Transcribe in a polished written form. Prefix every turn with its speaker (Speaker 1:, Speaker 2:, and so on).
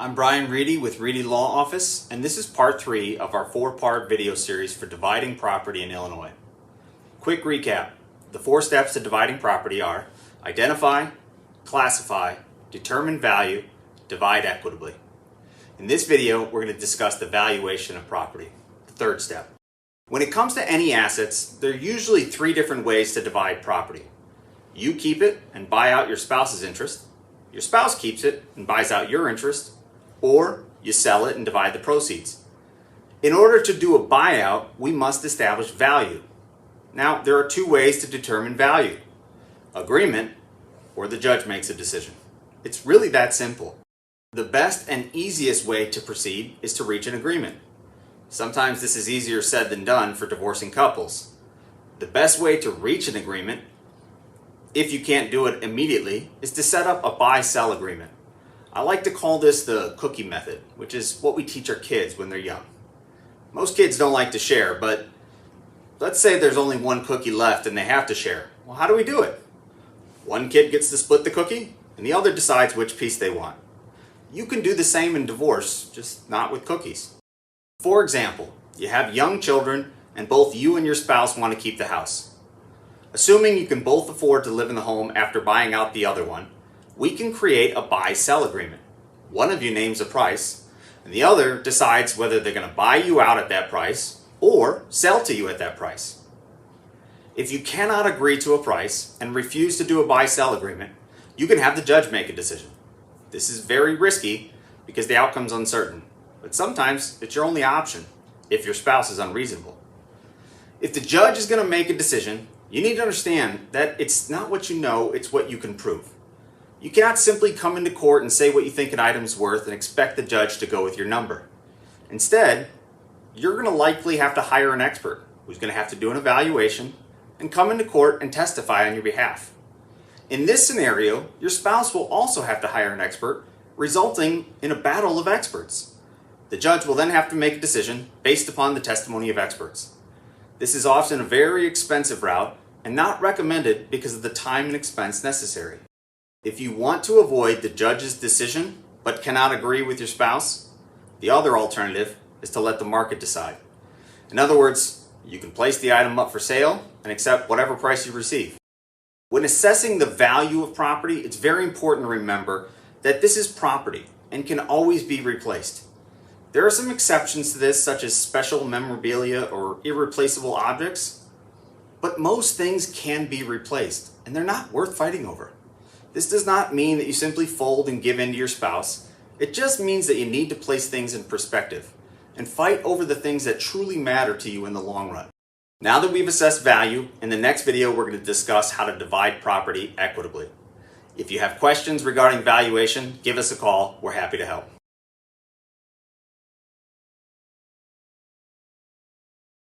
Speaker 1: I'm Brian Reidy with Reidy Law Office, and this is part 3 of our 4-part video series for dividing property in Illinois. Quick recap. The 4 steps to dividing property are identify, classify, determine value, divide equitably. In this video, we're going to discuss the valuation of property, the 3rd step. When it comes to any assets, there are usually 3 different ways to divide property. You keep it and buy out your spouse's interest. Your spouse keeps it and buys out your interest. Or you sell it and divide the proceeds. In order to do a buyout, we must establish value. Now, there are 2 ways to determine value. Agreement, or the judge makes a decision. It's really that simple. The best and easiest way to proceed is to reach an agreement. Sometimes this is easier said than done for divorcing couples. The best way to reach an agreement, if you can't do it immediately, is to set up a buy-sell agreement. I like to call this the cookie method, which is what we teach our kids when they're young. Most kids don't like to share, but let's say there's only 1 cookie left and they have to share. Well, how do we do it? One kid gets to split the cookie, and the other decides which piece they want. You can do the same in divorce, just not with cookies. For example, you have young children and both you and your spouse want to keep the house. Assuming you can both afford to live in the home after buying out the other one, we can create a buy-sell agreement. One of you names a price, and the other decides whether they're going to buy you out at that price or sell to you at that price. If you cannot agree to a price and refuse to do a buy-sell agreement, you can have the judge make a decision. This is very risky because the outcome's uncertain, but sometimes it's your only option if your spouse is unreasonable. If the judge is going to make a decision, you need to understand that it's not what you know, it's what you can prove. You cannot simply come into court and say what you think an item's worth and expect the judge to go with your number. Instead, you're going to likely have to hire an expert who's going to have to do an evaluation and come into court and testify on your behalf. In this scenario, your spouse will also have to hire an expert, resulting in a battle of experts. The judge will then have to make a decision based upon the testimony of experts. This is often a very expensive route and not recommended because of the time and expense necessary. If you want to avoid the judge's decision but cannot agree with your spouse, the other alternative is to let the market decide. In other words, you can place the item up for sale and accept whatever price you receive. When assessing the value of property, it's very important to remember that this is property and can always be replaced. There are some exceptions to this, such as special memorabilia or irreplaceable objects, but most things can be replaced and they're not worth fighting over. This does not mean that you simply fold and give in to your spouse. It just means that you need to place things in perspective and fight over the things that truly matter to you in the long run. Now that we've assessed value, in the next video we're going to discuss how to divide property equitably. If you have questions regarding valuation, give us a call. We're happy to help.